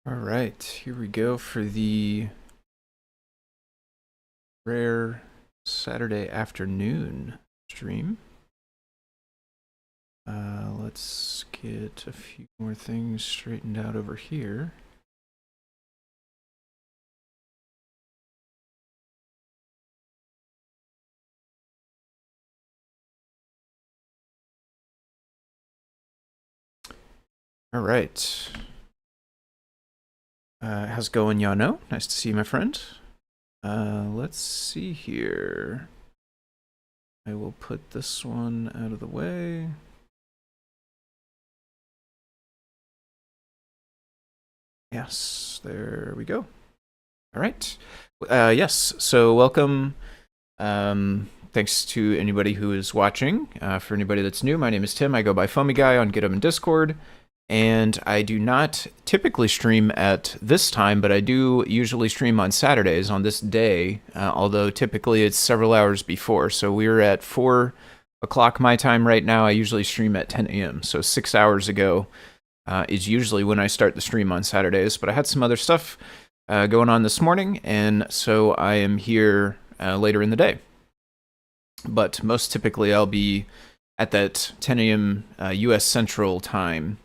All right, here we go for the rare Saturday afternoon stream. Let's get a few more things straightened out over here. All right. How's it going, Yano? Nice to see you, my friend. Let's see here. I will put this one out of the way. Yes, there we go. All right. Yes, so welcome. Thanks to anybody who is watching. For anybody that's new, my name is Tim. I go by Foamy Guy on GitHub and Discord. And I do not typically stream at this time, but I do usually stream on Saturdays on this day, although typically it's several hours before. So we're at 4 o'clock my time right now. I usually stream at 10 a.m. So 6 hours ago is usually when I start the stream on Saturdays. But I had some other stuff going on this morning, and so I am here later in the day. But most typically I'll be at that 10 a.m. U.S. Central time.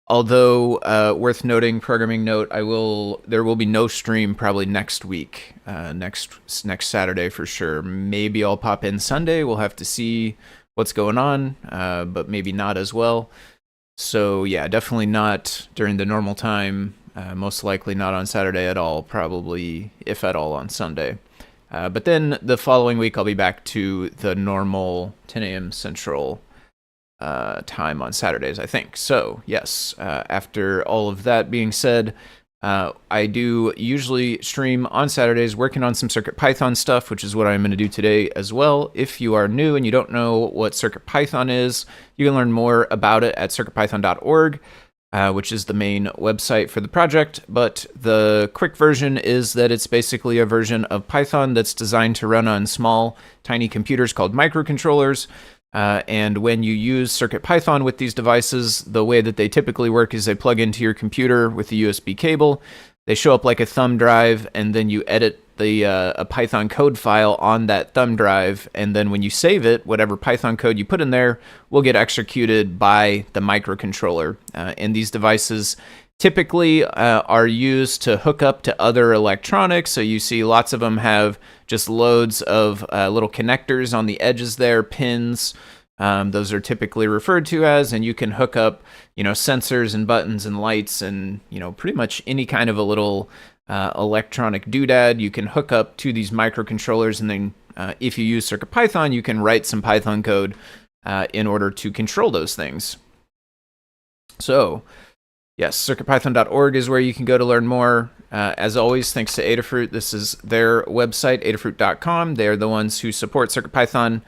Although worth noting, programming note, there will be no stream probably next week, next Saturday for sure. Maybe I'll pop in Sunday. We'll have to see what's going on, but maybe not as well. So yeah, definitely not during the normal time. Most likely not on Saturday at all. Probably, if at all, on Sunday. But then the following week I'll be back to the normal 10 a.m. Central time on Saturdays, I think. So yes, after all of that being said, I do usually stream on Saturdays working on some CircuitPython stuff, which is what I'm going to do today as well. If you are new and you don't know what CircuitPython is, you can learn more about it at circuitpython.org, which is the main website for the project. But the quick version is that it's basically a version of Python that's designed to run on small, tiny computers called microcontrollers. And when you use CircuitPython with these devices, the way that they typically work is they plug into your computer with a USB cable. They show up like a thumb drive, and then you edit a Python code file on that thumb drive. And then when you save it, whatever Python code you put in there will get executed by the microcontroller. And these devices typically are used to hook up to other electronics. So you see lots of them have just loads of little connectors on the edges there, pins. Those are typically referred to as, and you can hook up, sensors and buttons and lights and, pretty much any kind of a little electronic doodad you can hook up to these microcontrollers. And then if you use CircuitPython, you can write some Python code in order to control those things. So yes, circuitpython.org is where you can go to learn more. As always, thanks to Adafruit. This is their website, adafruit.com. They are the ones who support CircuitPython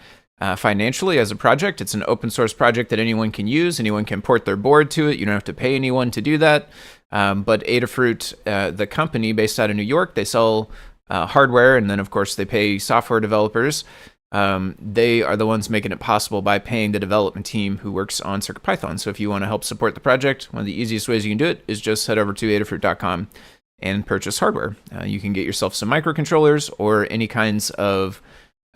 financially as a project. It's an open source project that anyone can use. Anyone can port their board to it. You don't have to pay anyone to do that. But Adafruit, the company based out of New York, they sell hardware, and then, of course, they pay software developers. They are the ones making it possible by paying the development team who works on CircuitPython. So if you want to help support the project, one of the easiest ways you can do it is just head over to adafruit.com and purchase hardware. You can get yourself some microcontrollers or any kinds of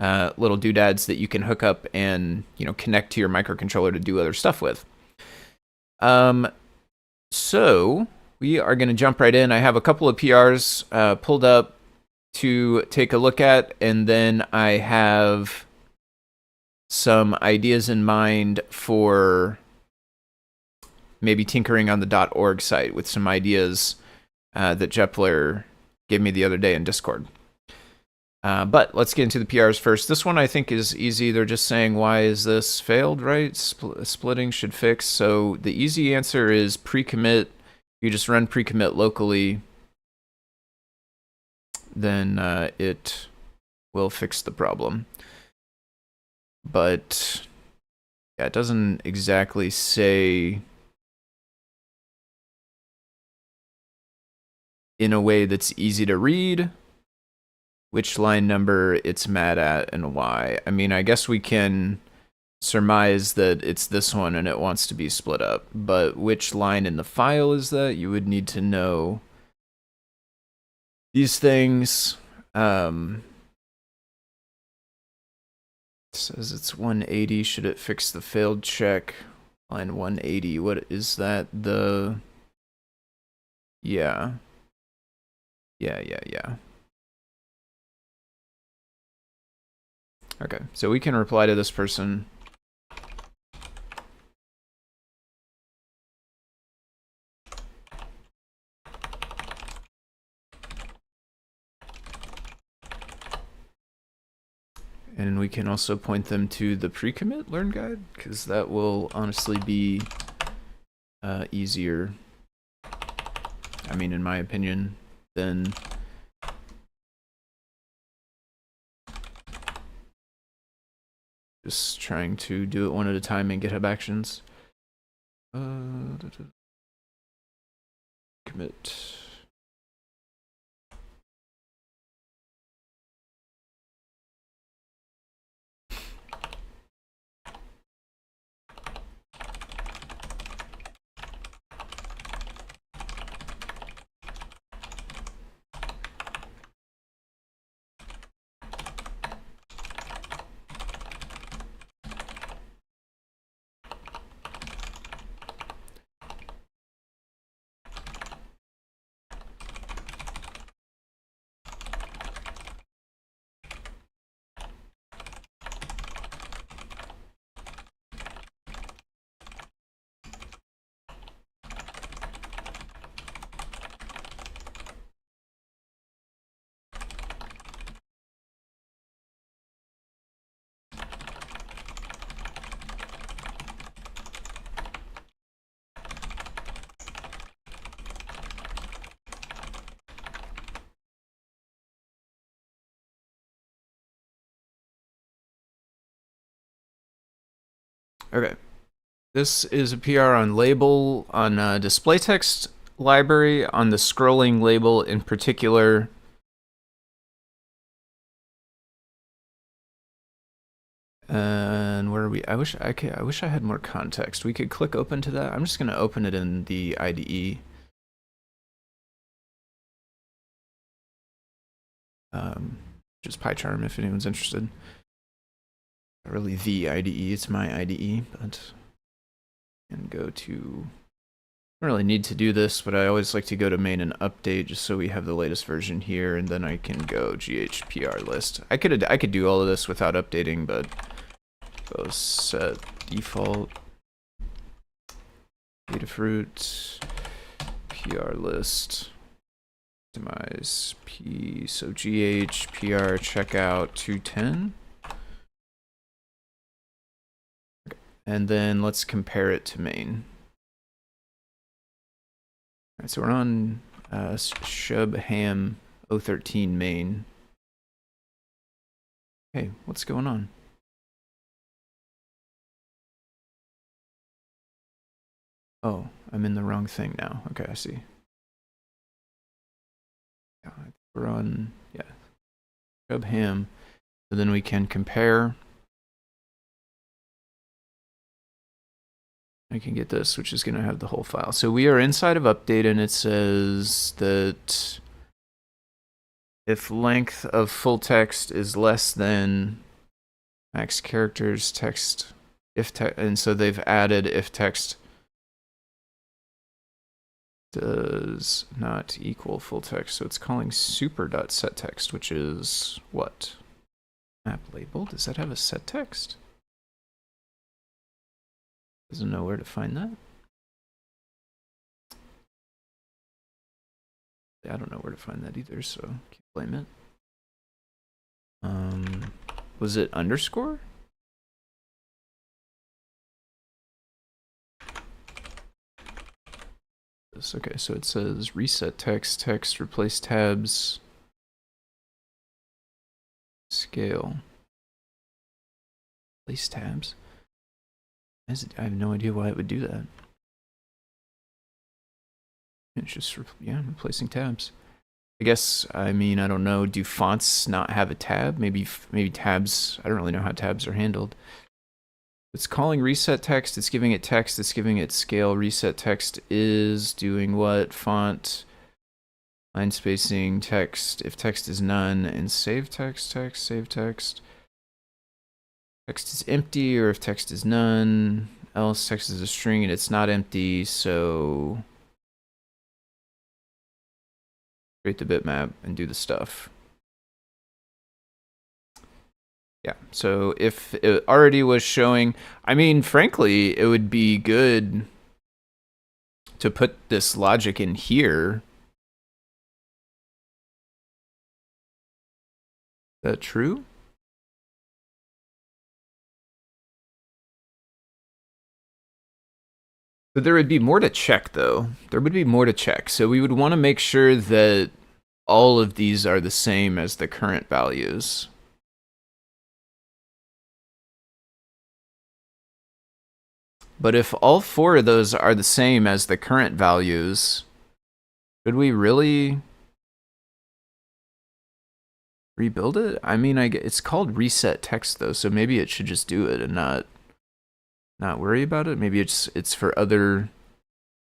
little doodads that you can hook up and connect to your microcontroller to do other stuff with. So we are going to jump right in. I have a couple of PRs pulled up to take a look at, and then I have some ideas in mind for maybe tinkering on the .org site with some ideas that Jepler gave me the other day in Discord. But let's get into the PRs first. This one I think is easy. They're just saying, why is this failed, right? Splitting should fix. So the easy answer is pre-commit. You just run pre-commit locally, then it will fix the problem. But yeah, it doesn't exactly say in a way that's easy to read which line number it's mad at and why. I mean, I guess we can surmise that it's this one and it wants to be split up. But which line in the file is that? You would need to know these things. It says it's 180. Should it fix the failed check? Line 180. What is that? The... Yeah. Yeah. Okay, so we can reply to this person. And we can also point them to the pre-commit learn guide, because that will honestly be easier, I mean, in my opinion, than just trying to do it one at a time in GitHub Actions. Commit. Okay, this is a PR on label, on display text library, on the scrolling label in particular. And where are we? I wish I had more context. We could click open to that. I'm just going to open it in the IDE. Just PyCharm if anyone's interested. Not really the IDE, it's my IDE, but and go to, I don't really need to do this, but I always like to go to main and update just so we have the latest version here, and then I can go GHPR list. I could do all of this without updating, but go set default data fruit PR list. Optimize P, so GHPR checkout 210. Okay. And then let's compare it to main. All right, so we're on Shubham 013 main. Hey, what's going on? Oh, I'm in the wrong thing now. Okay, I see. We're on, yeah, Shubham. So then we can compare. I can get this, which is going to have the whole file. So we are inside of update, and it says that if length of full text is less than max characters text, and so they've added if text does not equal full text. So it's calling super.setText, which is what? Map label? Does that have a set text? Doesn't know where to find that. I don't know where to find that either, so can't blame it. Was it underscore? Okay, so it says reset text, replace tabs, scale, replace tabs. I have no idea why it would do that. It's just, yeah, replacing tabs. I guess, I mean, I don't know, do fonts not have a tab? Maybe tabs, I don't really know how tabs are handled. It's calling reset text, it's giving it text, it's giving it scale. Reset text is doing what? Font, line spacing, text, if text is none, and save text, save text. Text is empty, or if text is none, else text is a string and it's not empty, so create the bitmap and do the stuff. Yeah, so if it already was showing, I mean, frankly, it would be good to put this logic in here. Is that true? But there would be more to check, though. There would be more to check. So we would want to make sure that all of these are the same as the current values. But if all four of those are the same as the current values, should we really rebuild it? I mean, it's called reset text though, so maybe it should just do it and not worry about it. Maybe it's for other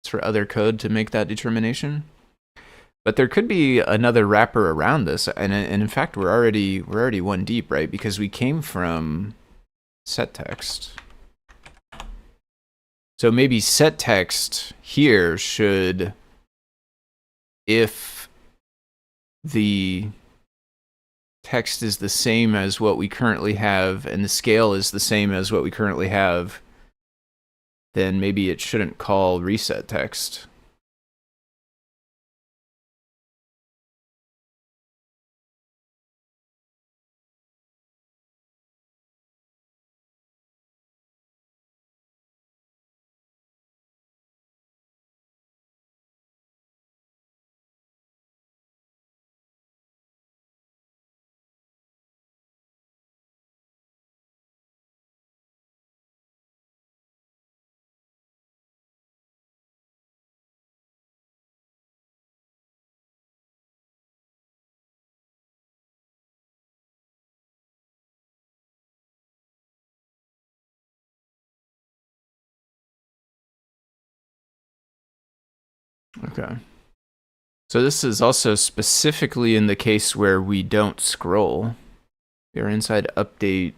code to make that determination. But there could be another wrapper around this, and in fact we're already one deep, right? Because we came from set text. So maybe set text here should, if the text is the same as what we currently have and the scale is the same as what we currently have, then maybe it shouldn't call reset text. Okay. So this is also specifically in the case where we don't scroll. We are inside update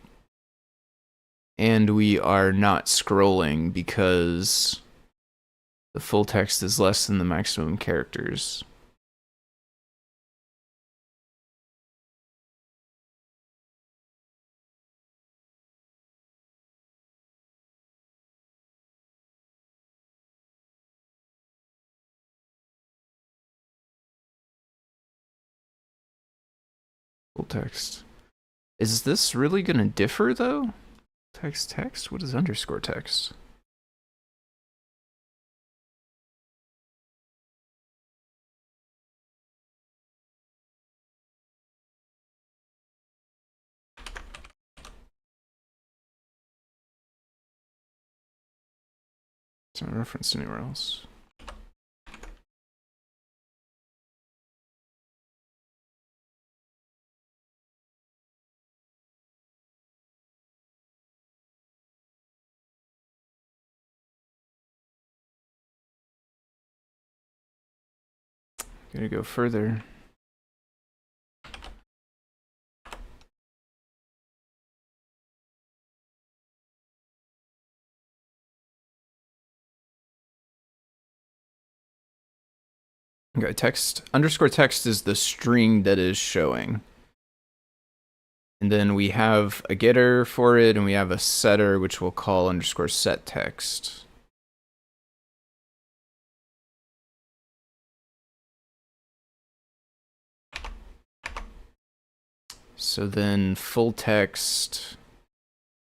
and we are not scrolling because the full text is less than the maximum characters. Full text. Is this really going to differ though? Text? What is underscore text? It's not referenced anywhere else. Gotta go further. Okay, text underscore text is the string that is showing. And then we have a getter for it, and we have a setter, which we'll call underscore set text. So then full text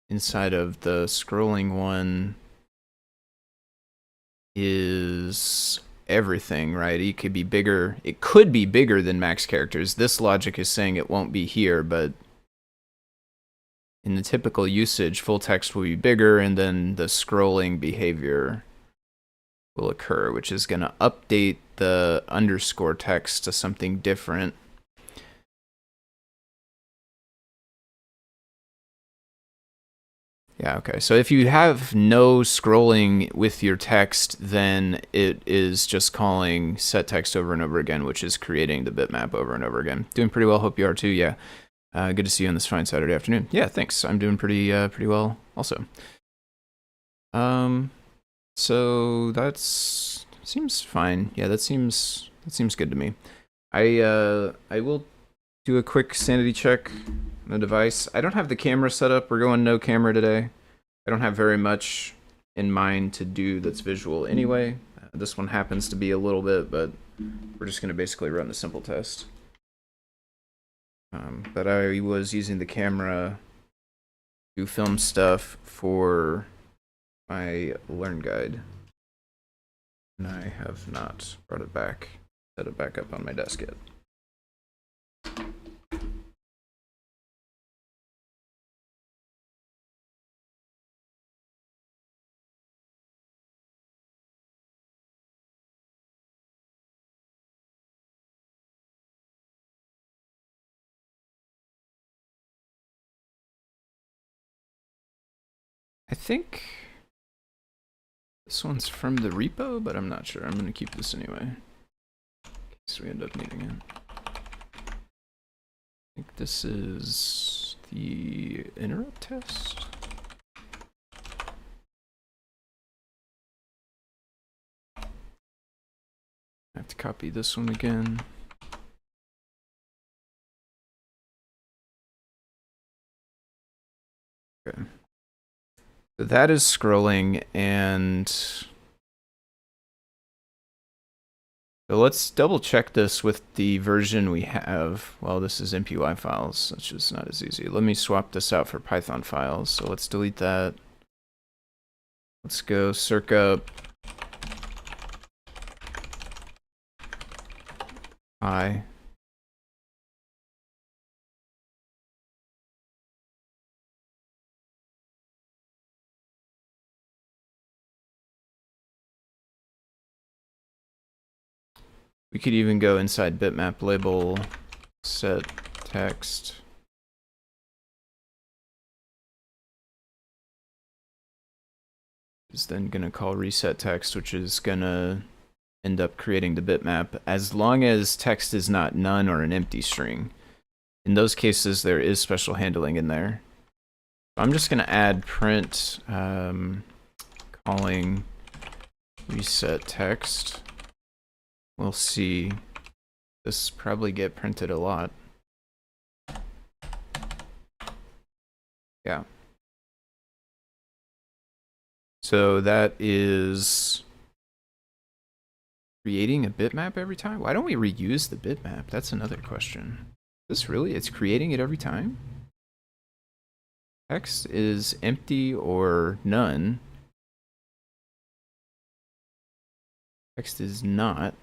inside of the scrolling one is everything, right? It could be bigger. It could be bigger than max characters. This logic is saying it won't be here, but in the typical usage, full text will be bigger, and then the scrolling behavior will occur, which is going to update the underscore text to something different. Yeah, okay. So if you have no scrolling with your text, then it is just calling set text over and over again, which is creating the bitmap over and over again. Doing pretty well. Hope you are too. Yeah. Good to see you on this fine Saturday afternoon. Yeah, thanks. I'm doing pretty well also. So that's seems fine. Yeah, that seems good to me. I will do a quick sanity check on the device. I don't have the camera set up. We're going no camera today. I don't have very much in mind to do that's visual anyway. This one happens to be a little bit, but we're just going to basically run the simple test. But I was using the camera to film stuff for my Learn Guide, and I have not brought it back, set it back up on my desk yet. I think this one's from the repo, but I'm not sure. I'm going to keep this anyway, in case we end up needing it. I think this is the interrupt test. I have to copy this one again. Okay. So that is scrolling, and so let's double check this with the version we have. Well, this is MPY files, which is not as easy. Let me swap this out for Python files. So let's delete that. Let's go circuit I. We could even go inside bitmap label, set text. Is then gonna call reset text, which is gonna end up creating the bitmap as long as text is not none or an empty string. In those cases, there is special handling in there. I'm just gonna add print calling reset text. We'll see. This probably get printed a lot. Yeah. So that is creating a bitmap every time? Why don't we reuse the bitmap? That's another question. This really, it's creating it every time? Text is empty or none. Text is not.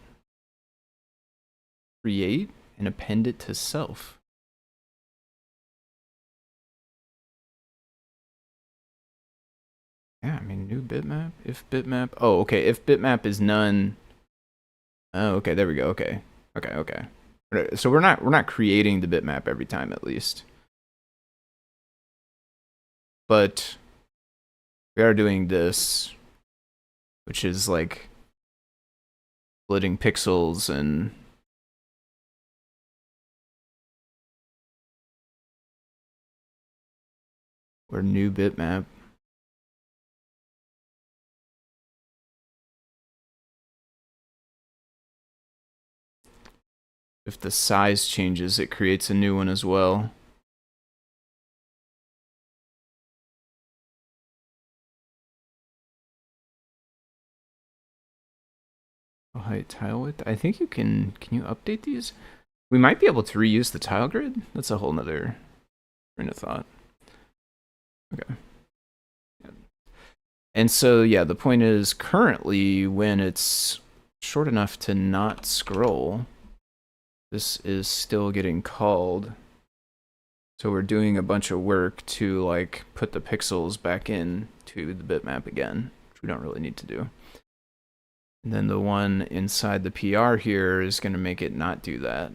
Create and append it to self. Yeah, I mean, new bitmap, if bitmap. Oh, okay, if bitmap is none. Oh, okay, there we go. Okay. So we're not creating the bitmap every time, at least. But we are doing this, which is like splitting pixels and or new bitmap. If the size changes, it creates a new one as well. Oh, height, tile width. I think you can you update these? We might be able to reuse the tile grid. That's a whole nother train of thought. Okay. And so, yeah, the point is currently when it's short enough to not scroll, this is still getting called. So we're doing a bunch of work to like put the pixels back in to the bitmap again, which we don't really need to do. And then the one inside the PR here is going to make it not do that.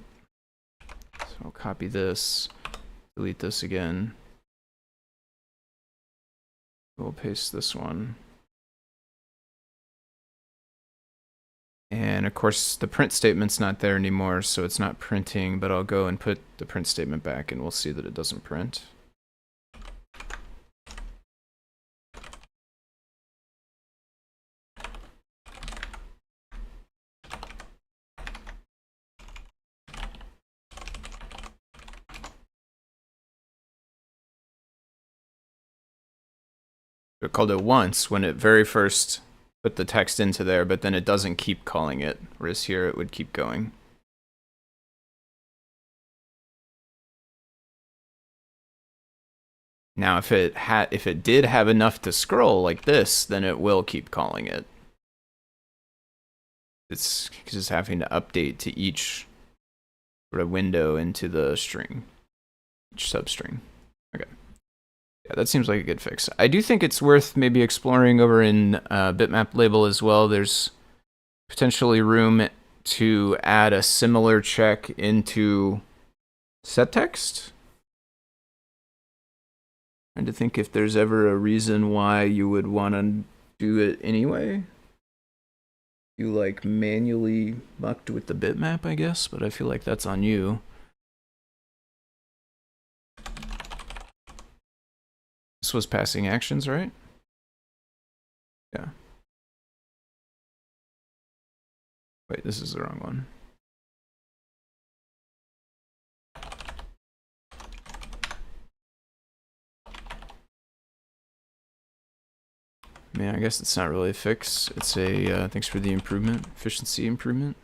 So I'll copy this, delete this again. We'll paste this one. And of course, the print statement's not there anymore, so it's not printing, but I'll go and put the print statement back and we'll see that it doesn't print. It called it once when it very first put the text into there, but then it doesn't keep calling it, whereas here it would keep going. Now, if it did have enough to scroll like this, then it will keep calling it. It's just having to update to each sort of window into the string, each substring. Okay. Yeah, that seems like a good fix. I do think it's worth maybe exploring over in bitmap label as well. There's potentially room to add a similar check into set text. Trying to think if there's ever a reason why you would want to do it anyway. You like manually mucked with the bitmap, I guess, but I feel like that's on you. This was passing actions, right? Yeah. Wait, this is the wrong one. Man, I guess it's not really a fix. It's a thanks for the improvement, efficiency improvement.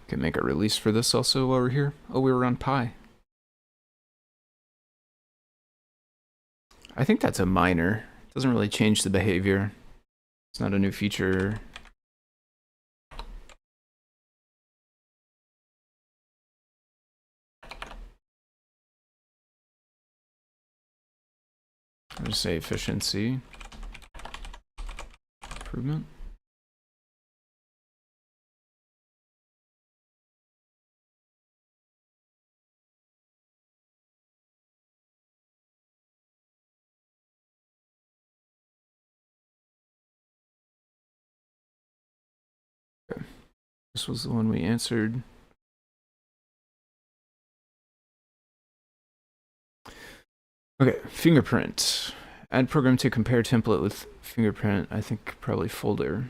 Can make a release for this also while we're here. Oh, we were on Pi. I think that's a minor. It doesn't really change the behavior. It's not a new feature. I'll just say efficiency improvement. Okay. This was the one we answered. Okay, fingerprint. Add program to compare template with fingerprint. I think probably folder.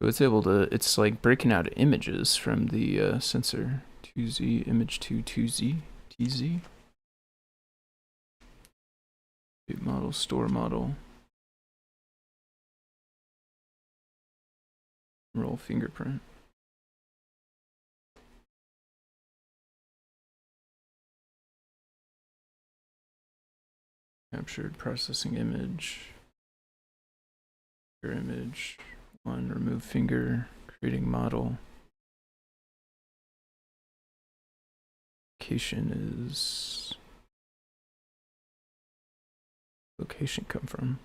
So it's able to, it's like breaking out images from the sensor. 2Z, image 2, 2Z, TZ. Model, store model. Roll fingerprint. Captured processing image. Your image. One, remove finger. Creating model. Location is. Location come from.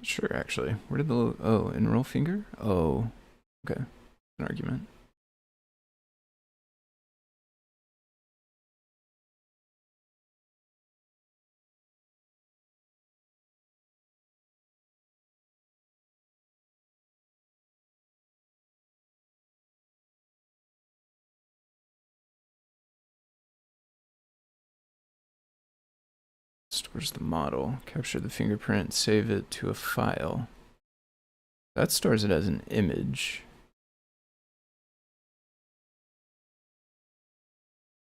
Sure, actually. Where did the, oh, enroll finger? Oh, okay. An argument. Stores the model. Capture the fingerprint, save it to a file. That stores it as an image.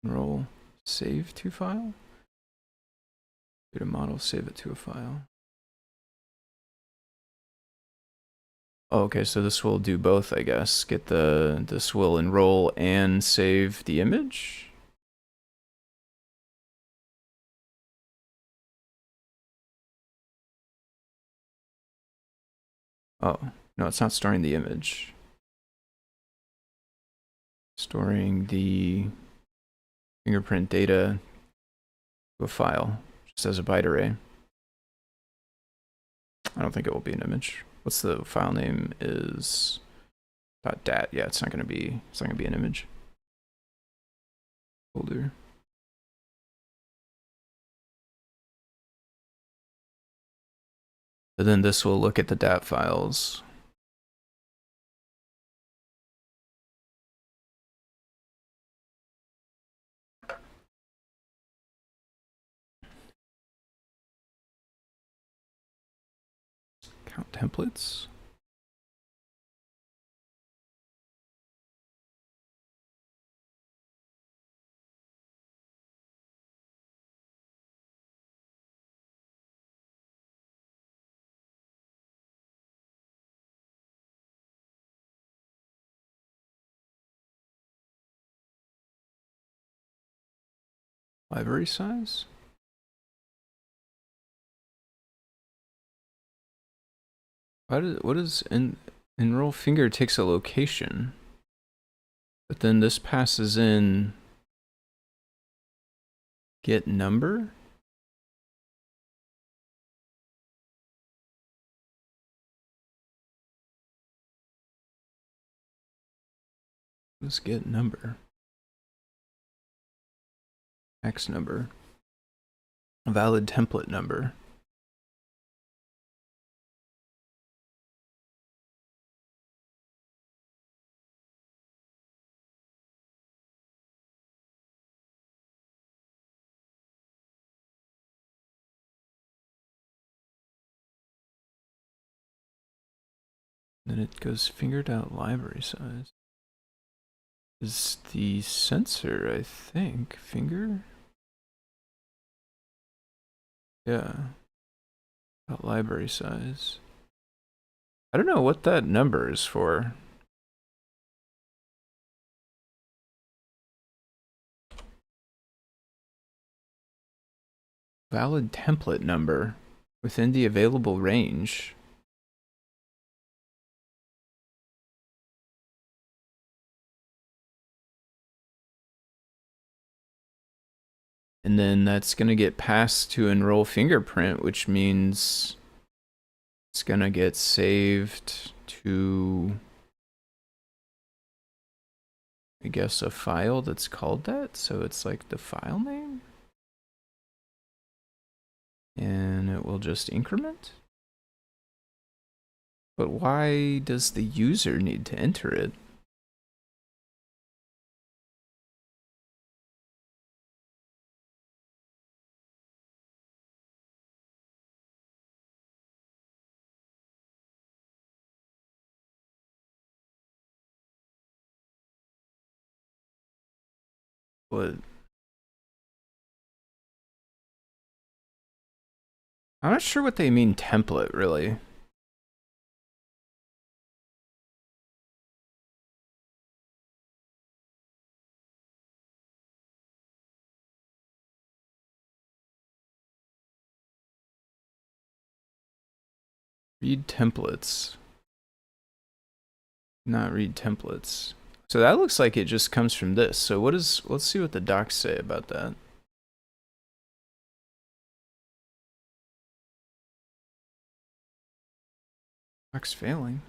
Enroll, save to file? Create a model, save it to a file. Oh, okay, so this will do both, I guess. This will enroll and save the image? Oh, no, it's not storing the image. Storing the fingerprint data to a file, just as a byte array. I don't think it will be an image. What's the file name is .dat. Yeah, it's not gonna be an image. Folder. But then this will look at the DAT files. Count templates. Library size? What is enroll finger takes a location, but then this passes in get number? Let's get number. X number. A valid template number. Then it goes fingered out library size. Is the sensor, I think, finger? Yeah. About library size. I don't know what that number is for. Valid template number within the available range. And then that's going to get passed to enroll fingerprint, which means it's going to get saved to, I guess, a file that's called that. So it's like the file name. And it will just increment. But why does the user need to enter it? What? I'm not sure what they mean template, really. Read templates. Not read templates. So that looks like it just comes from this. So what is, let's see what the docs say about that. Docs failing.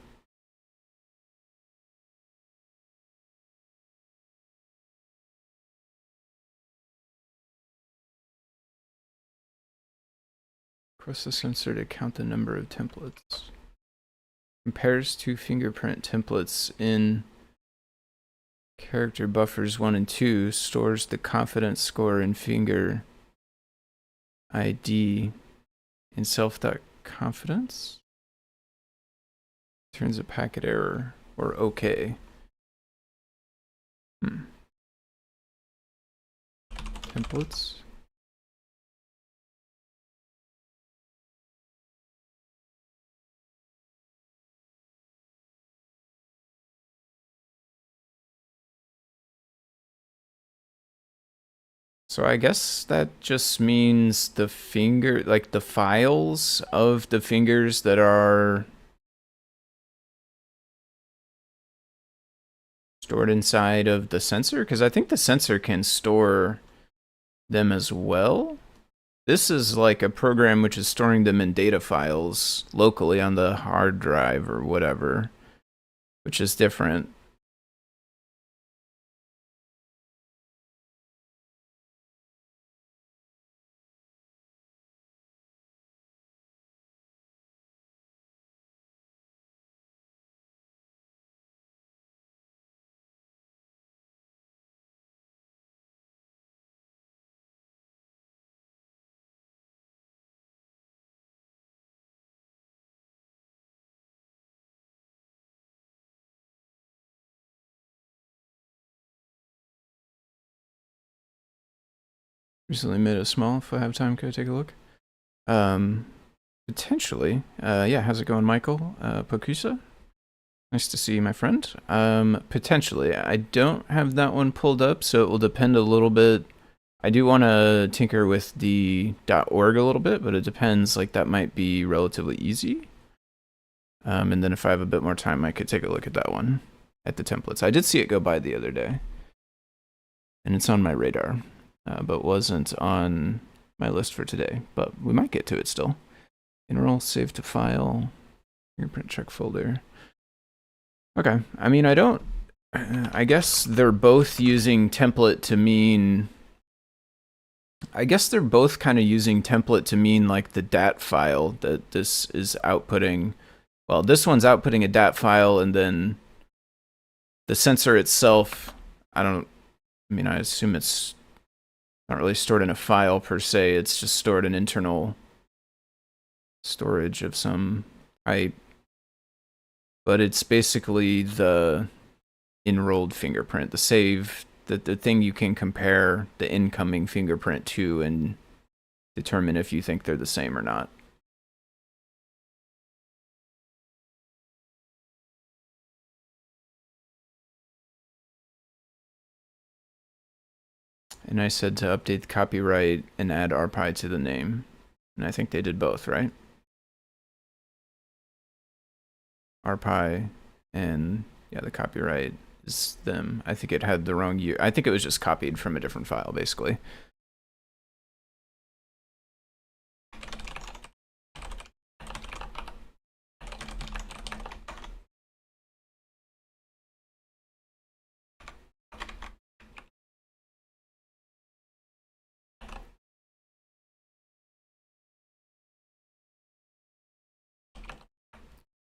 Press the sensor to count the number of templates. Compares two fingerprint templates in character buffers 1 and 2, stores the confidence score in finger ID in self.confidence, turns a packet error or OK. Templates. So I guess that just means the finger, like the files of the fingers that are stored inside of the sensor, because I think the sensor can store them as well. This is like a program which is storing them in data files locally on the hard drive or whatever, which is different. Recently made a small. If I have time, could I take a look? Potentially. Yeah, how's it going, Michael? Pokusa? Nice to see you, my friend. Potentially. I don't have that one pulled up, so it will depend a little bit. I do want to tinker with the .org a little bit, but it depends. Like, that might be relatively easy. And then if I have a bit more time, I could take a look at that one, at the templates. I did see it go by the other day, and it's on my radar, but wasn't on my list for today. But we might get to it still. Enroll, save to file, fingerprint check folder. Okay, I mean, I guess they're both using template to mean, I guess they're both kind of using template to mean like the DAT file that this is outputting. Well, this one's outputting a DAT file, and then the sensor itself, I mean, I assume it's not really stored in a file per se, it's just stored in internal storage of some type. But it's basically the enrolled fingerprint, the save, the thing you can compare the incoming fingerprint to and determine if you think they're the same or not. And I said to update the copyright and add RPI to the name. And I think they did both, right? RPI and yeah, the copyright is them. I think it had the wrong year. I think it was just copied from a different file, basically.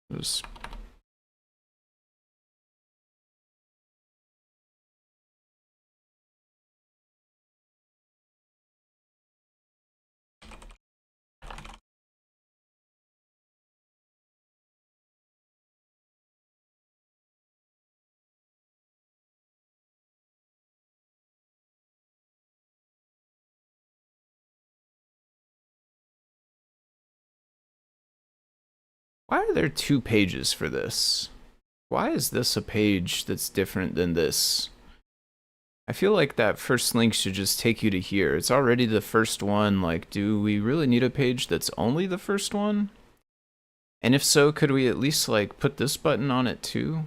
It was Why are there 2 pages for this? Why is this a page that's different than this? I feel like that first link should just take you to here. It's already the first one. Like, do we really need a page that's only the first one? And if so, could we at least like put this button on it too?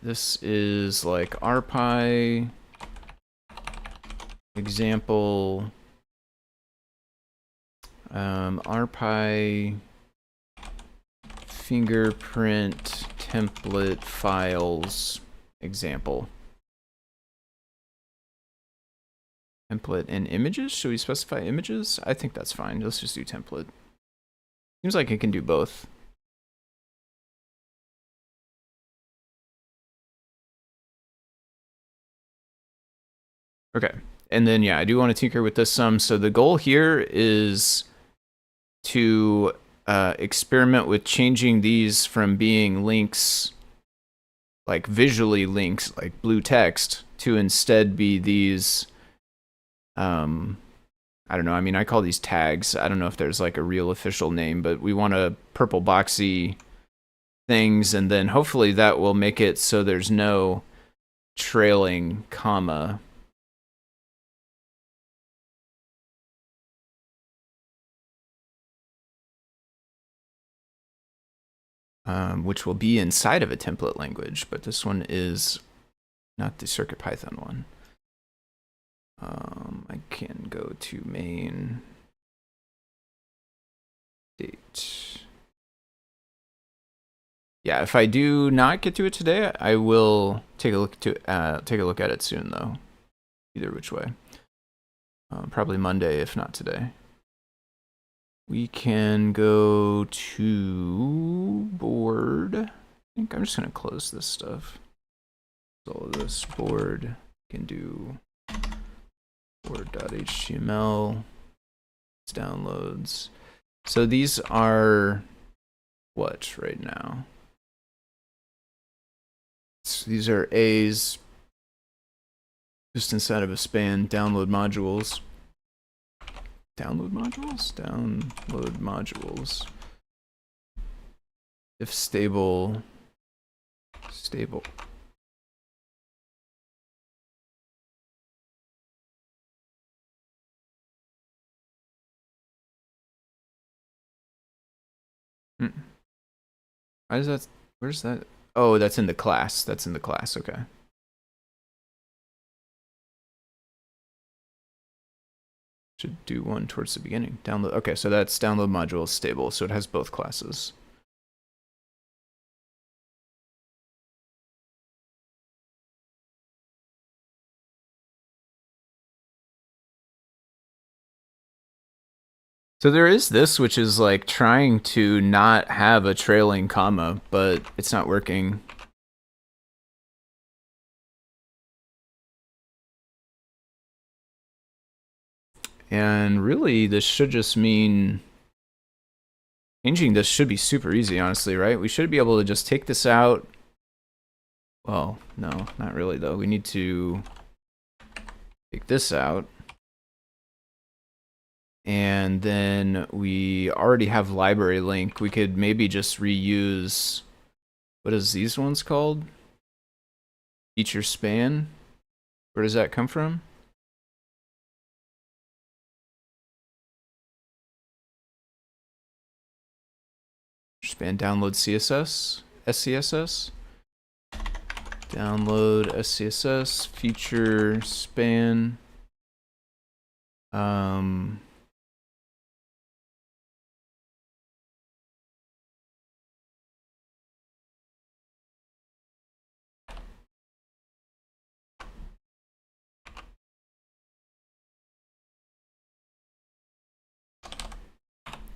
This is like RPy example, RPy fingerprint template files example. Template and images? Should we specify images? I think that's fine. Let's just do template. Seems like it can do both. Okay. And then, yeah, I do want to tinker with this some. So the goal here is to experiment with changing these from being links, like visually links, like blue text, to instead be these, I don't know. I mean, I call these tags. I don't know if there's like a real official name, but we want a purple boxy things, and then hopefully that will make it so there's no trailing comma. Which will be inside of a template language, but this one is not the CircuitPython one. I can go to main date. Yeah, if I do not get to it today, I will take a look at it soon, though. Either which way, probably Monday, if not today. We can go to board. I think I'm just gonna close this stuff. So this board can do board.html. It's downloads. So these are what right now? So these are A's just inside of a span. Download modules. Download modules? Download modules. If stable. Stable. Why is that? Where's that? Oh, that's in the class. That's in the class. Okay. Should do one towards the beginning. Download. Okay, so that's download module stable. So it has both classes. So there is this, which is like trying to not have a trailing comma, but it's not working. And really, this should just mean changing this should be super easy, honestly, right? We should be able to just take this out. Well, no, not really, though. We need to take this out. And then we already have library link. We could maybe just reuse, what is these ones called? Feature span. Where does that come from? Span download CSS, SCSS. Download SCSS, feature span.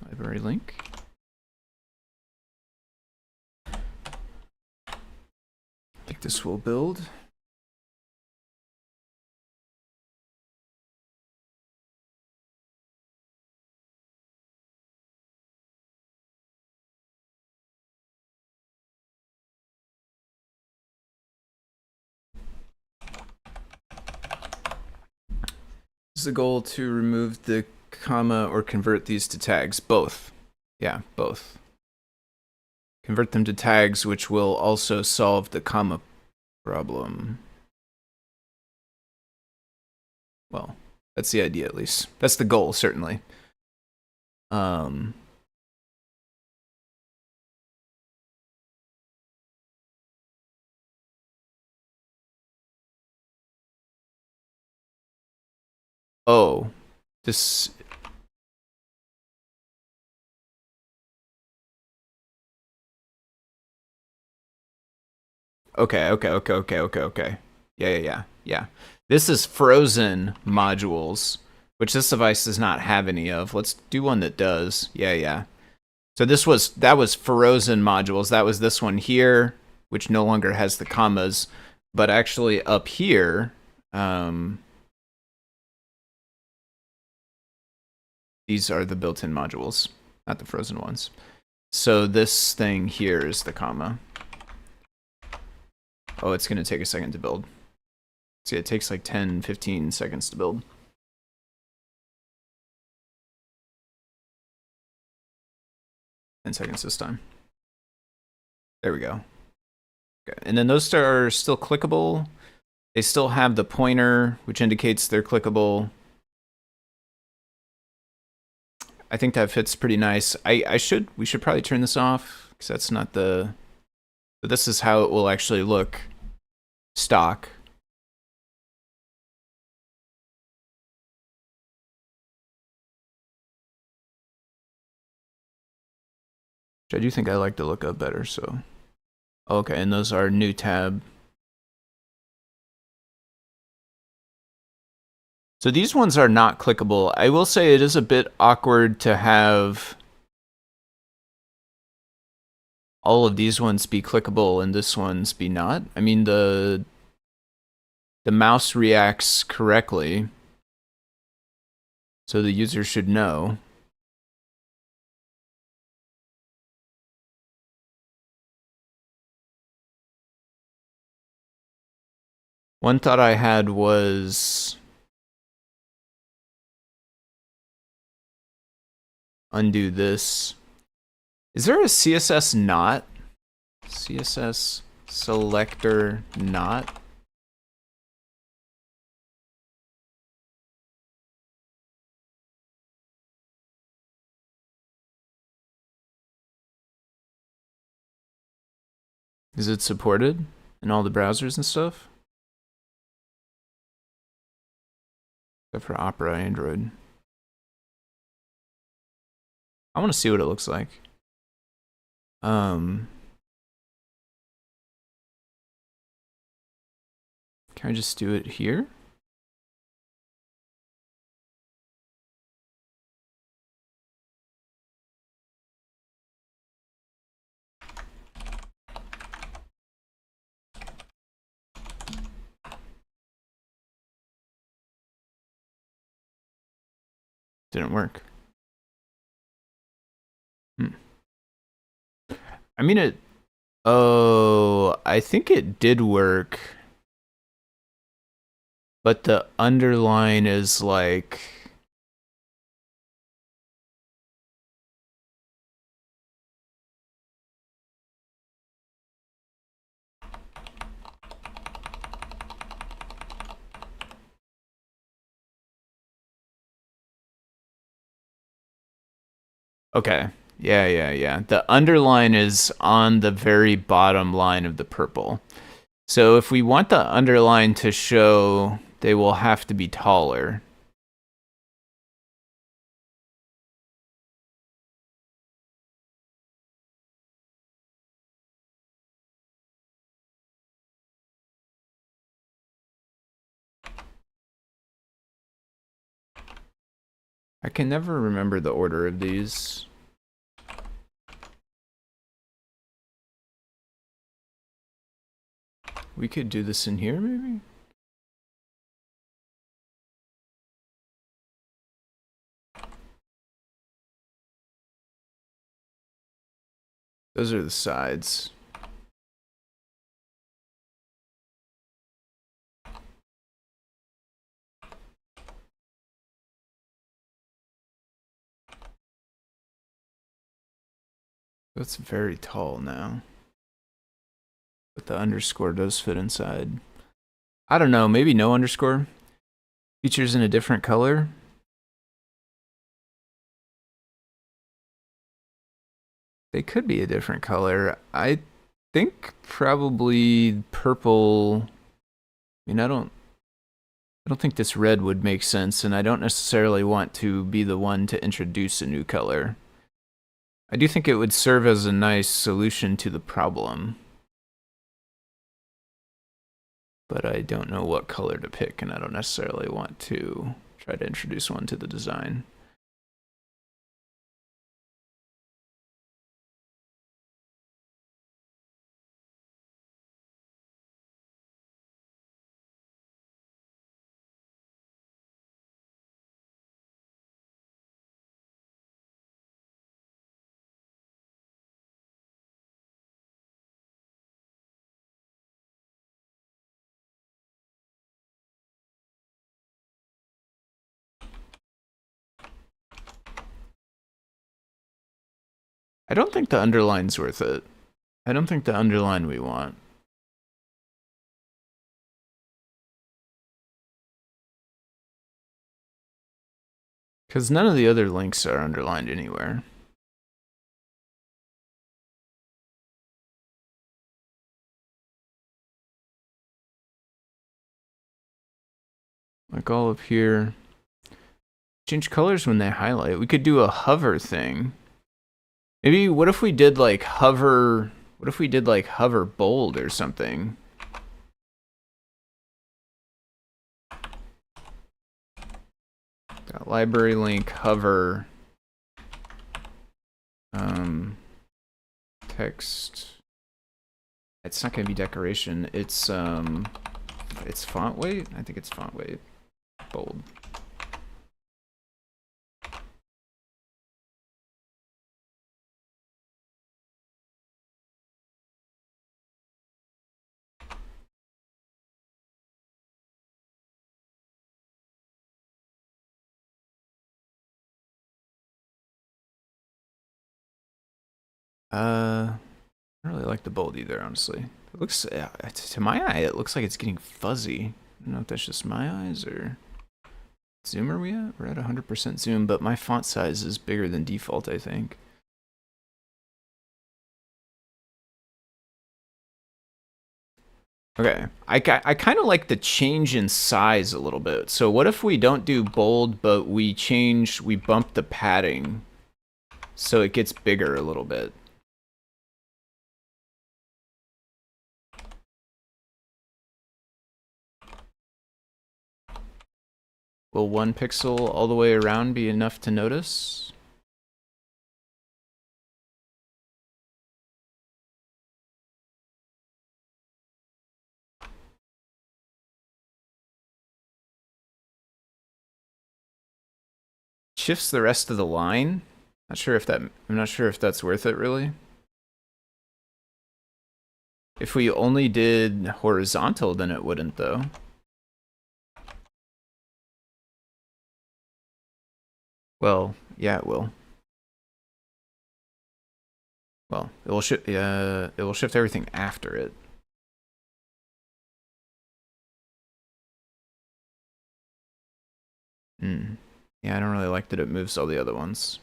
Library link. I think this will build. the goal to remove the comma or convert these to tags? Both. Yeah, both. Convert them to tags, which will also solve the comma problem. Well, that's the idea, at least. That's the goal, certainly. Oh, this... Okay. Yeah. This is frozen modules, which this device does not have any of. Let's do one that does. Yeah. So that was frozen modules. That was this one here, which no longer has the commas, but actually up here, these are the built-in modules, not the frozen ones. So this thing here is the comma. Oh, it's going to take a second to build. See, it takes like 10, 15 seconds to build. And seconds this time. There we go. Okay. And then those are still clickable. They still have the pointer, which indicates they're clickable. I think that fits pretty nice. We should probably turn this off, because that's not the... But this is how it will actually look stock. Which I do think I like the look of better, so... Okay, and those are new tab. So these ones are not clickable. I will say it is a bit awkward to have all of these ones be clickable and this ones be not. I mean, the mouse reacts correctly, so the user should know. One thought I had was undo this. Is there a CSS not? CSS selector not? Is it supported in all the browsers and stuff? Except for Opera Android. I want to see what it looks like. Can I just do it here? Didn't work. I mean, it... Oh, I think it did work. But the underline is like... Okay. Yeah. The underline is on the very bottom line of the purple. So if we want the underline to show, they will have to be taller. I can never remember the order of these. We could do this in here, maybe? Those are the sides. That's very tall now. But the underscore does fit inside. I don't know, maybe no underscore. Features in a different color. They could be a different color. I think probably purple. I mean, I don't think this red would make sense, and I don't necessarily want to be the one to introduce a new color. I do think it would serve as a nice solution to the problem. But I don't know what color to pick, and I don't necessarily want to try to introduce one to the design. I don't think the underline's worth it. I don't think the underline we want. Because none of the other links are underlined anywhere. Like all up here. Change colors when they highlight. We could do a hover thing. Maybe, what if we did like hover, hover bold or something? Got library link, hover, text. It's not gonna be decoration. It's font weight. I think it's font weight. Bold. I don't really like the bold either, honestly. It looks, to my eye, it looks like it's getting fuzzy. I don't know if that's just my eyes or... Zoom are we at? We're at 100% zoom, but my font size is bigger than default, I think. Okay, I kind of like the change in size a little bit. So what if we don't do bold, but we bump the padding so it gets bigger a little bit? Will 1 pixel all the way around be enough to notice? Shifts the rest of the line? I'm not sure if that's worth it really. If we only did horizontal, then it wouldn't though. Well, yeah, it will. Well, it will shift everything after it. Yeah, I don't really like that it moves all the other ones.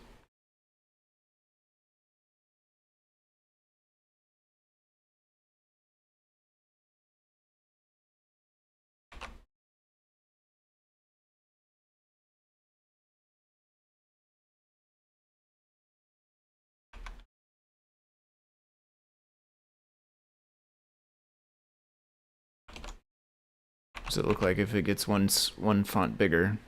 What does it look like if it gets one font bigger?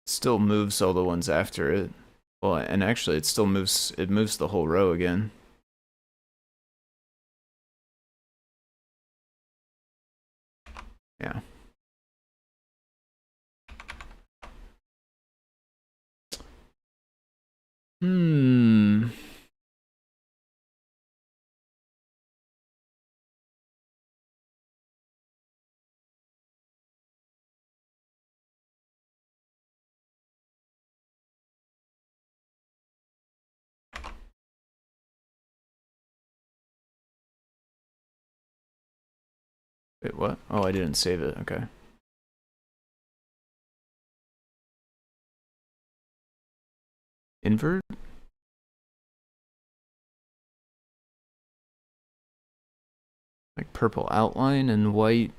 Still moves all the ones after it. Well, and actually it still moves the whole row again. Yeah. Wait, what? Oh, I didn't save it. Okay. Invert? Like purple outline and white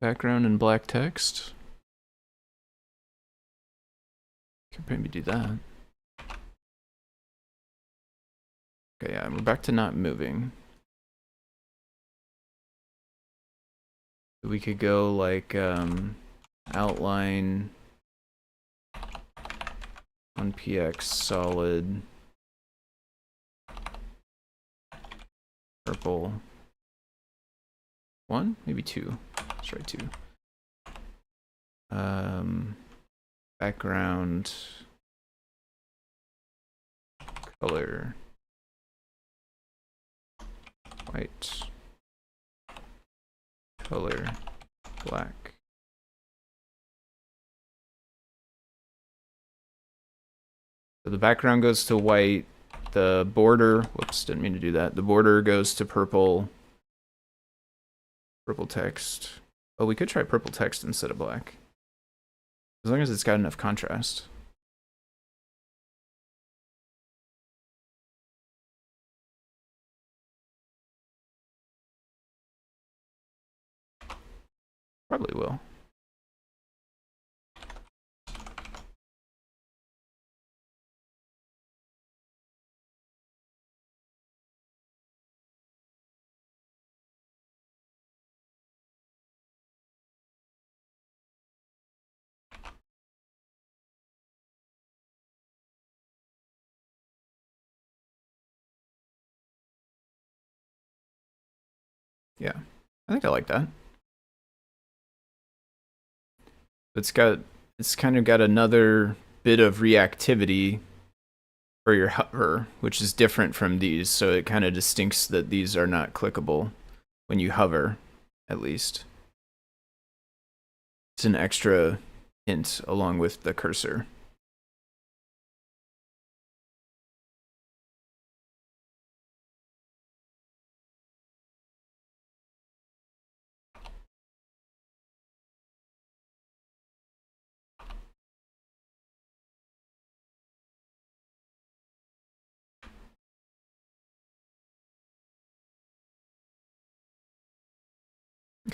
background and black text? Could maybe do that. Okay, yeah, we're back to not moving. We could go like outline on PX solid purple 1, maybe 2. Let's try 2. Background color white, color black. So the background goes to white, the border, whoops, didn't mean to do that. The border goes to purple text. Oh, we could try purple text instead of black. As long as it's got enough contrast. Probably will. Yeah, I think I like that. It's kind of got another bit of reactivity for your hover, which is different from these, so it kind of distincts that these are not clickable when you hover, at least. It's an extra hint along with the cursor.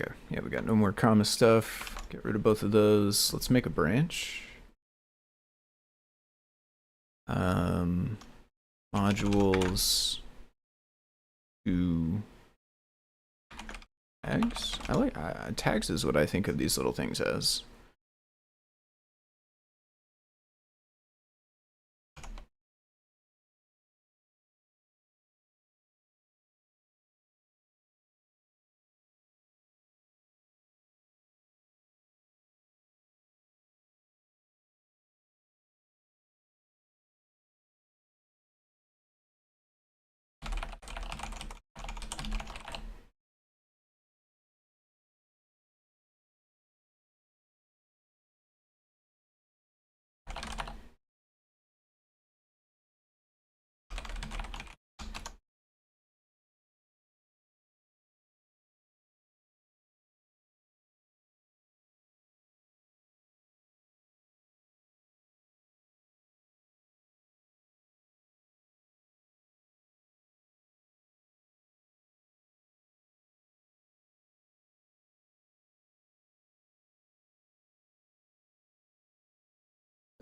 Okay, yeah, we got no more comma stuff. Get rid of both of those. Let's make a branch. Modules to tags. I like tags is what I think of these little things as.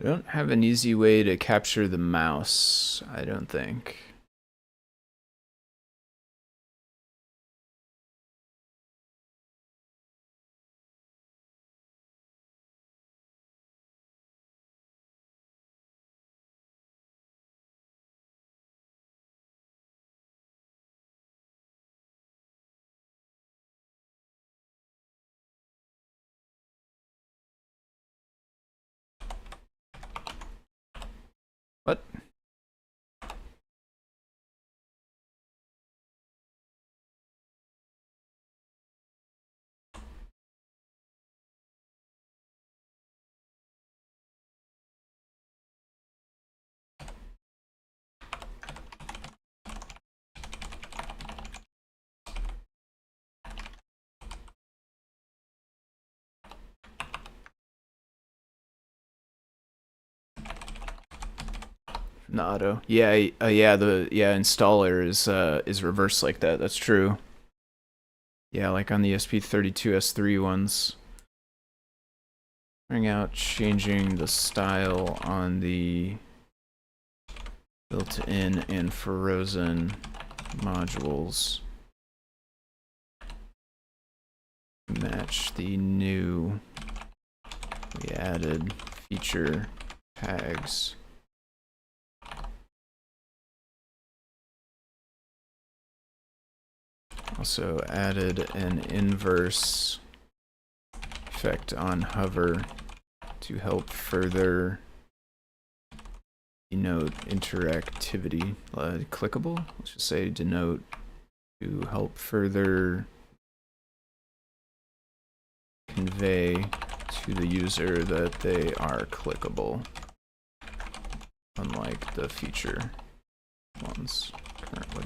I don't have an easy way to capture the mouse, I don't think. What? Auto. Yeah, yeah. The installer is reversed like that. That's true. Yeah, like on the SP32S3 ones. Trying out changing the style on the built-in and frozen modules. Match the new we added feature tags. Also added an inverse effect on hover to help further denote interactivity. Clickable? Let's just say denote to help further convey to the user that they are clickable, unlike the feature ones currently.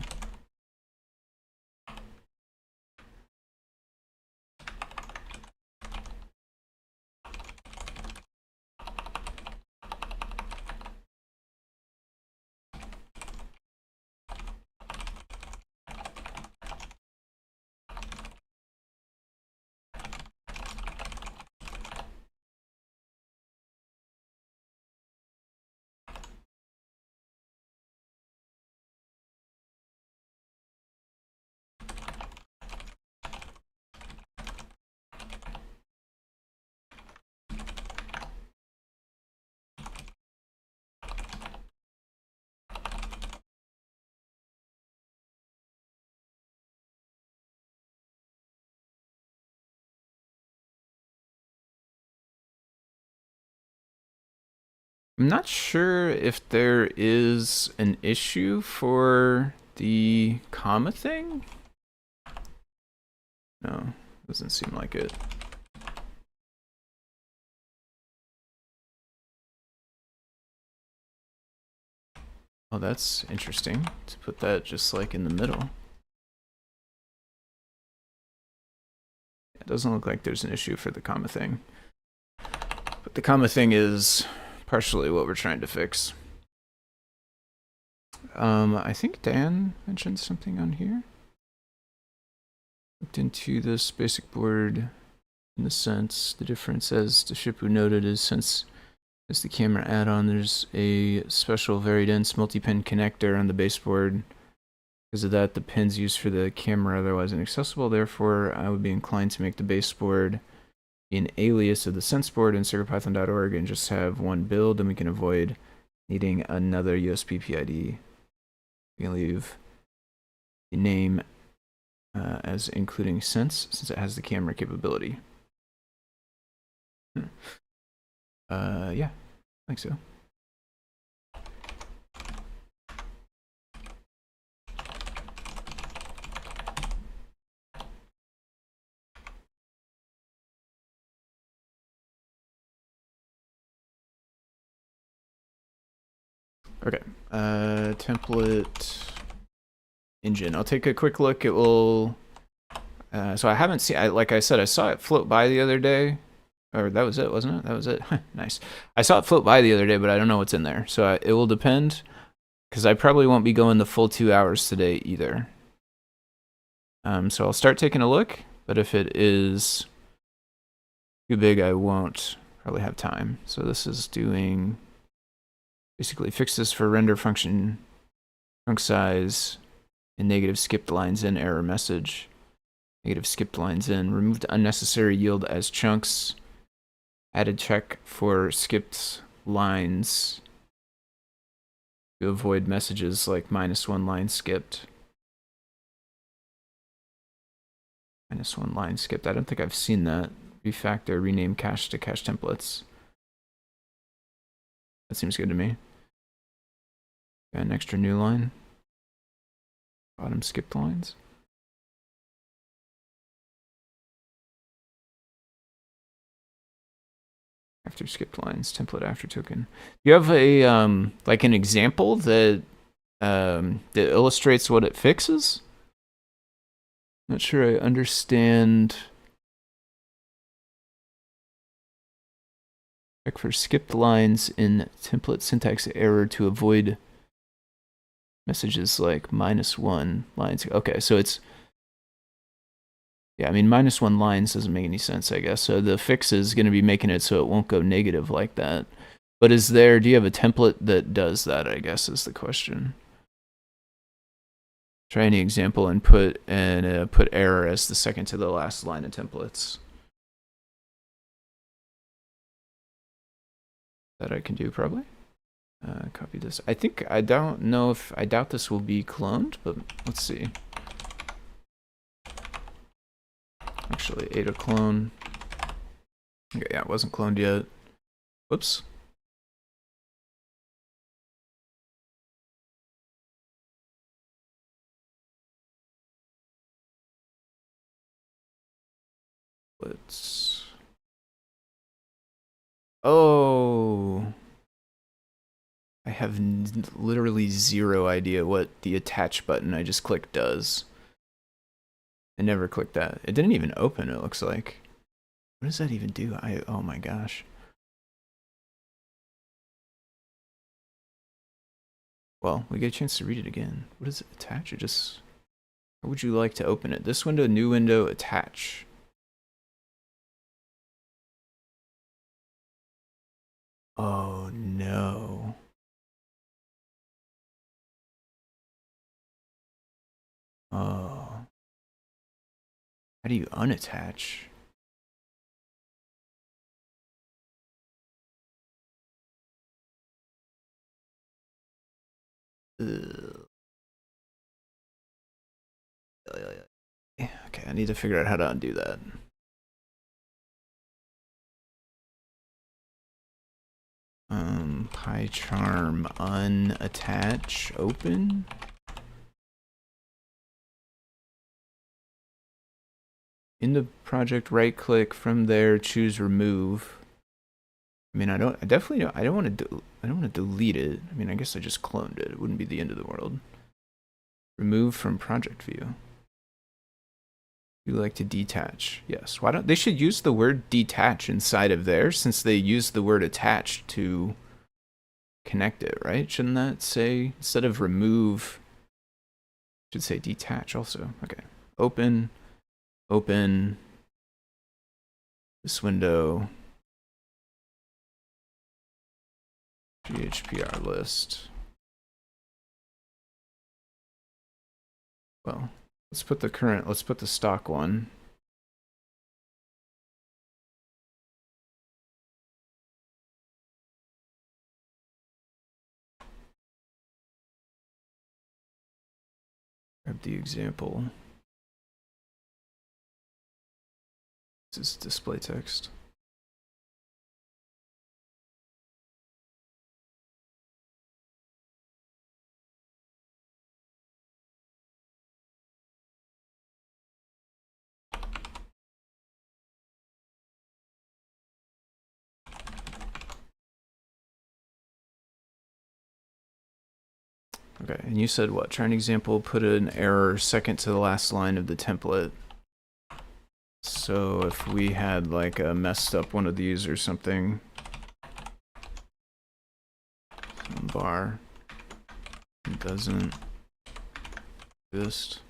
I'm not sure if there is an issue for the comma thing. No, doesn't seem like it. Oh, that's interesting to put that just like in the middle. It doesn't look like there's an issue for the comma thing. But the comma thing is partially what we're trying to fix. I think Dan mentioned something on here. Looked into this basic board in the sense, the difference, as the Shippu noted, is since as the camera add-on, there's a special very dense multi-pin connector on the baseboard. Because of that, the pins used for the camera are otherwise inaccessible. Therefore, I would be inclined to make the baseboard an alias of the sense board in CircuitPython.org and just have one build, and we can avoid needing another USB PID. We can leave the name as including sense, since it has the camera capability. Yeah, I think so. Okay, template engine. I'll take a quick look. It will. So I haven't seen. Like I said, I saw it float by the other day. Or that was it, wasn't it? That was it. Nice. I saw it float by the other day, but I don't know what's in there. So it will depend, because I probably won't be going the full 2 hours today either. So I'll start taking a look, but if it is too big, I won't probably have time. So this is doing basically fix this for render function trunk size and negative skipped lines in error message. Negative skipped lines in. Removed unnecessary yield as chunks. Added check for skipped lines to avoid messages like -1 line skipped. -1 line skipped. I don't think I've seen that. Refactor, rename cache to cache templates. That seems good to me. Got an extra new line. Bottom skipped lines. After skipped lines, template after token. You have a like an example that that illustrates what it fixes? Not sure I understand. Check for skipped lines in template syntax error to avoid Messages like -1 lines. Okay, so it's, yeah, I mean, -1 lines doesn't make any sense, I guess. So the fix is going to be making it so it won't go negative like that. But do you have a template that does that, I guess, is the question. Try any example and put error as the second to the last line of templates. That I can do probably. Copy this. I doubt this will be cloned, but let's see. Actually, Ada clone. Okay, yeah, it wasn't cloned yet. Whoops. Let's. Oh. I have literally zero idea what the attach button I just clicked does. I never clicked that. It didn't even open, it looks like. What does that even do? Oh my gosh. Well, we get a chance to read it again. What does it attach? It just... How would you like to open it? This window, new window, attach. Oh no. Oh. How do you unattach? Ugh. Okay, I need to figure out how to undo that. PyCharm unattach open. In the project, right click, from there choose remove. I mean, I don't want to delete it. I mean, I guess I just cloned it. It wouldn't be the end of the world. Remove from project view. You like to detach? Yes. Why don't they should use the word detach inside of there, since they use the word attach to connect it, right? Shouldn't that say, instead of remove, should say detach also? Okay. Open this window, GHPR list. Well, let's put the stock one. Grab the example. This is display text. Okay, and you said what? Try an example, put an error second to the last line of the template. So if we had like a messed up one of these or something, bar doesn't exist.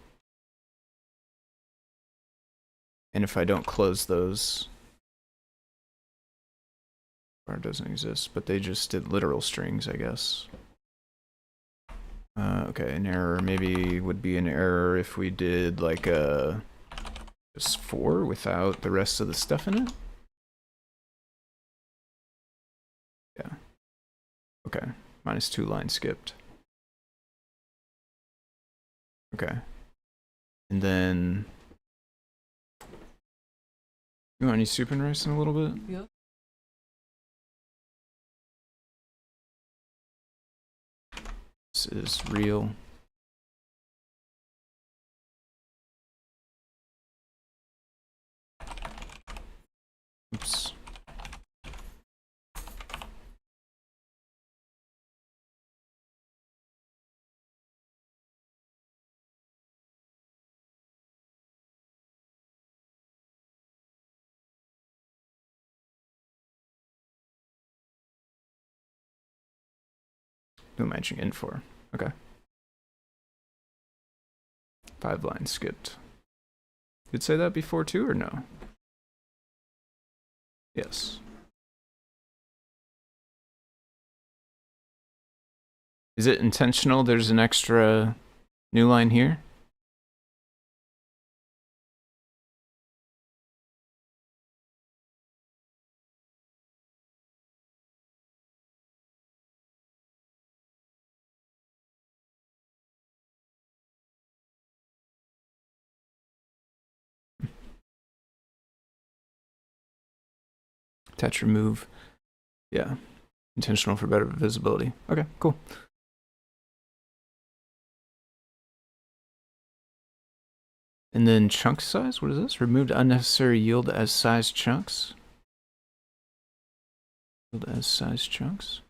And if I don't close those, bar doesn't exist, but they just did literal strings, I guess. Okay, an error maybe would be an error if we did like a just 4 without the rest of the stuff in it. Yeah. Okay. -2 line skipped. Okay. And then you want any soup and rice in a little bit? Yeah. This is real. Oops. Who am I checking in for? Okay. 5 lines skipped. Did it say that before too, or no? Yes. Is it intentional there's an extra new line here? Touch remove. Yeah. Intentional for better visibility. Okay, cool. And then chunk size, what is this? Removed unnecessary yield as size chunks. Yield as size chunks.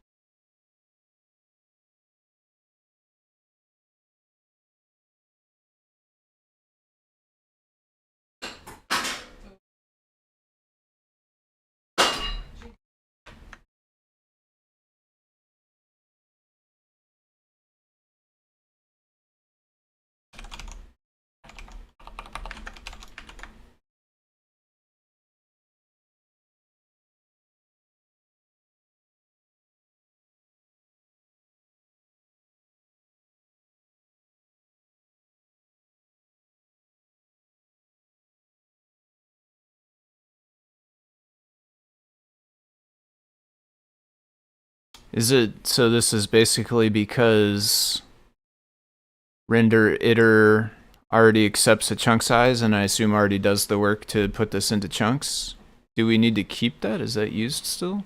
Is it, so this is basically because render iter already accepts a chunk size and I assume already does the work to put this into chunks? Do we need to keep that? Is that used still?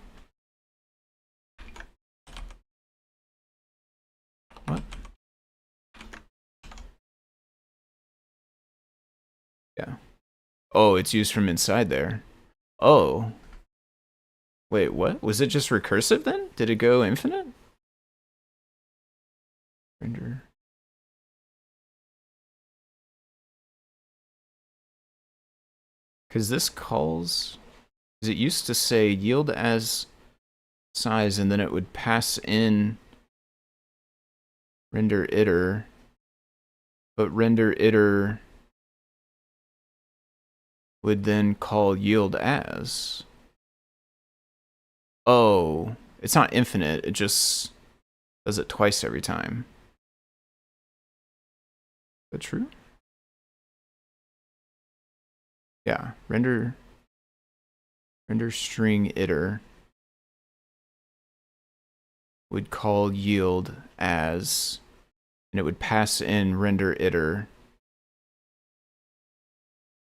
What? Yeah. Oh, it's used from inside there. Oh. Wait, what? Was it just recursive then? Did it go infinite? Render. Because this calls... Because it used to say yield as size and then it would pass in render iter. But render iter would then call yield as. Oh, it's not infinite. It just does it twice every time. Is that true? Yeah, render string iter would call yield as, and it would pass in render iter.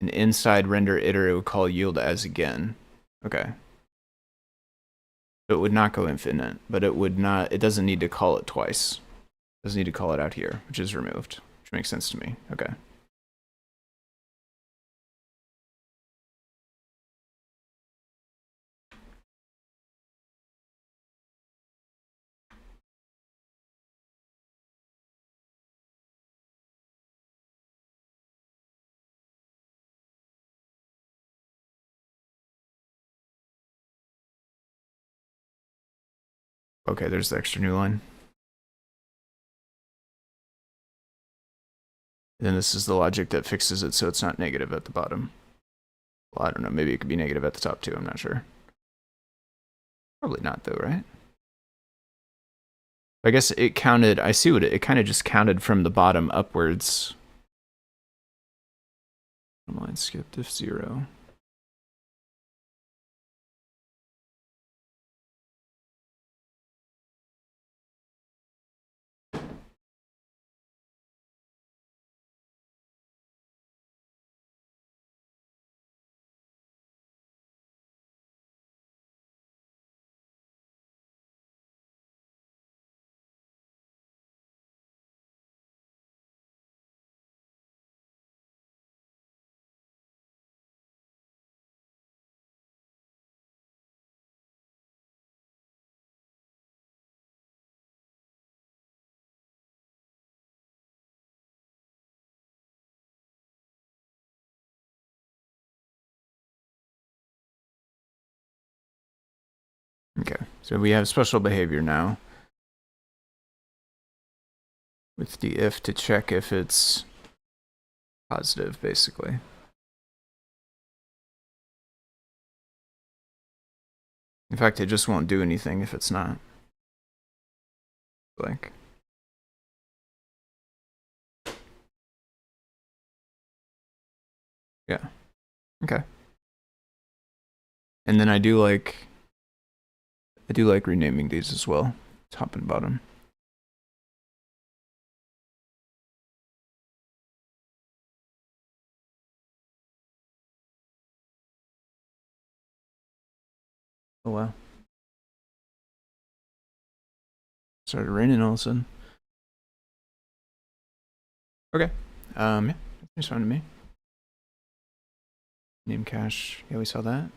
And inside render iter, it would call yield as again. Okay. It would not go infinite, but it would not, it doesn't need to call it twice. It doesn't need to call it out here, which is removed, which makes sense to me. Okay. Okay, there's the extra new line. And then this is the logic that fixes it so it's not negative at the bottom. Well, I don't know, maybe it could be negative at the top too, I'm not sure. Probably not though, right? I guess it counted, I see what it kind of just counted from the bottom upwards. Line skipped if 0. Okay, so we have special behavior now with the if to check if it's positive, basically. In fact, it just won't do anything if it's not. Like, yeah, okay. And then I do like renaming these as well, top and bottom. Oh wow. Started raining all of a sudden. Okay. Yeah, it's fine to me. Name cache. Yeah, we saw that.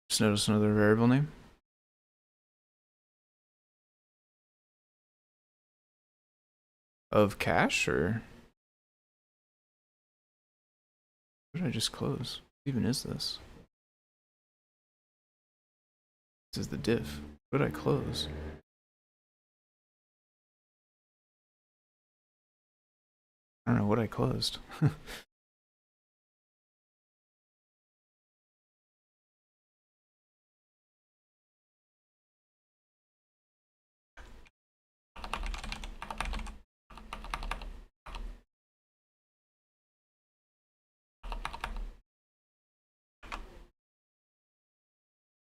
Just notice another variable name. Of cache, or what did I just close? What even is this? This is the diff. What did I close? I don't know what I closed.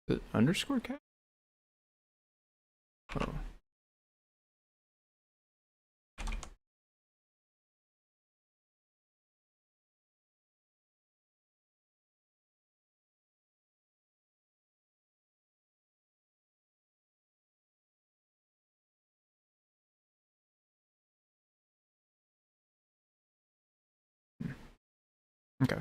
The underscore cache? Oh. Okay.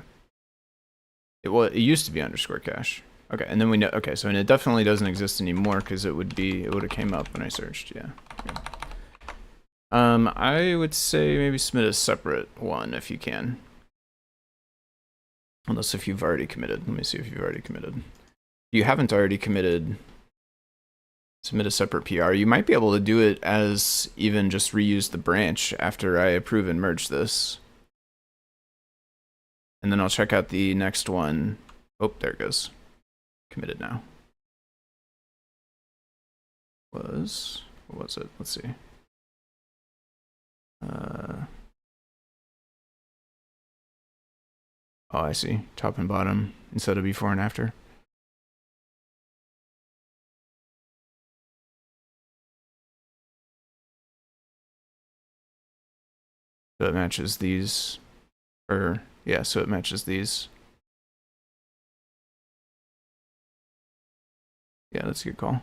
It used to be underscore cache. Okay, and then we know. Okay, so and it definitely doesn't exist anymore because it would have came up when I searched. Yeah. Okay. I would say maybe submit a separate one if you can. Unless if you've already committed. Let me see if you've already committed. If you haven't already committed, submit a separate PR. You might be able to do it as even just reuse the branch after I approve and merge this. And then I'll check out the next one. Oh, there it goes. Committed now. What was it? Let's see. Oh, I see. Top and bottom instead of before and after. So it matches these. Or, yeah, so it matches these. Yeah, that's a good call.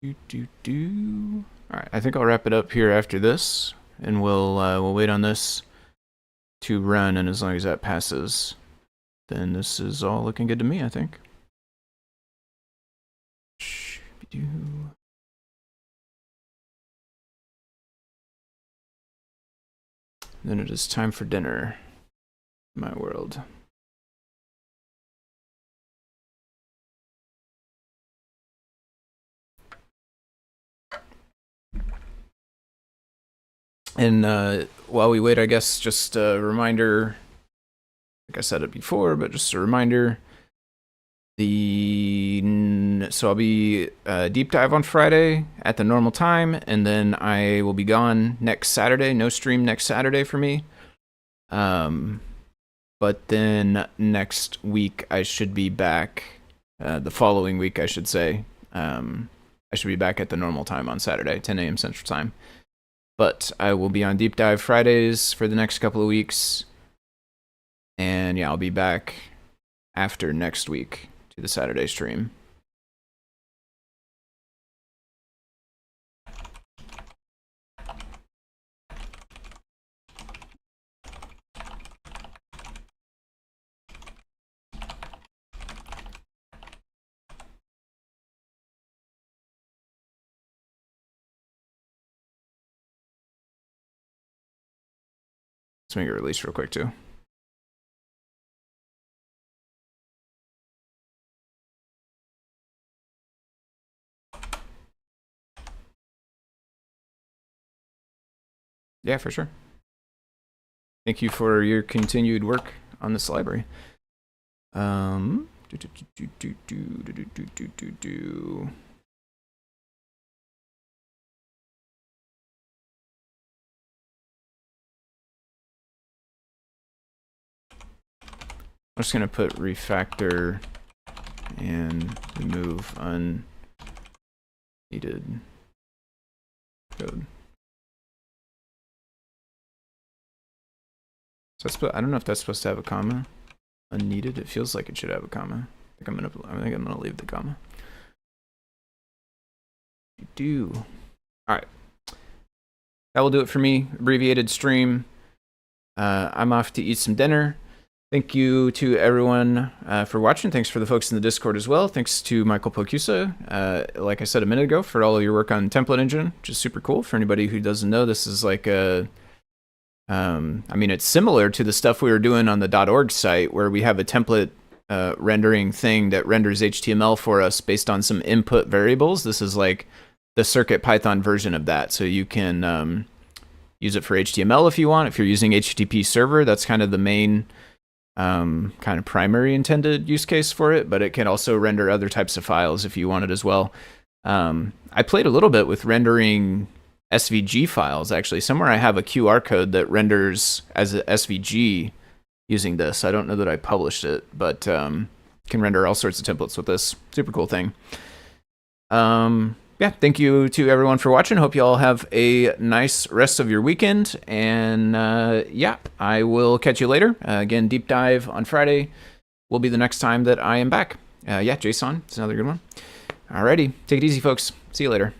All right, I think I'll wrap it up here after this, and we'll wait on this to run, and as long as that passes, then this is all looking good to me, I think. Then it is time for dinner. My world. And while we wait, I guess just a reminder, like I said it before, but just a reminder, so I'll be deep dive on Friday at the normal time, and then I will be gone next Saturday. No stream next Saturday for me. But then next week I should be back. The following week, I should say. I should be back at the normal time on Saturday, 10 a.m. Central Time. But I will be on Deep Dive Fridays for the next couple of weeks. And yeah, I'll be back after next week to the Saturday stream. Let's make a release real quick too. Yeah, for sure. Thank you for your continued work on this library. I'm just gonna put refactor and remove unneeded code. So that's, I don't know if that's supposed to have a comma. Unneeded. It feels like it should have a comma. I think I'm gonna leave the comma. Do. All right. That will do it for me. Abbreviated stream. I'm off to eat some dinner. Thank you to everyone for watching. Thanks for the folks in the Discord as well. Thanks to Michael Pocusa, like I said a minute ago, for all of your work on Template Engine, which is super cool. For anybody who doesn't know, this is like a I mean, it's similar to the stuff we were doing on the .org site, where we have a template rendering thing that renders HTML for us based on some input variables. This is like the CircuitPython version of that. So you can use it for HTML if you want. If you're using HTTP server, that's kind of the main kind of primary intended use case for it, but it can also render other types of files if you want it as well. I played a little bit with rendering SVG files, actually. Somewhere I have a QR code that renders as a SVG using this. I don't know that I published it, but can render all sorts of templates with this. Super cool thing. Yeah, thank you to everyone for watching. Hope you all have a nice rest of your weekend. And yeah, I will catch you later. Again, deep dive on Friday will be the next time that I am back. Yeah, JSON, it's another good one. Alrighty, take it easy, folks. See you later.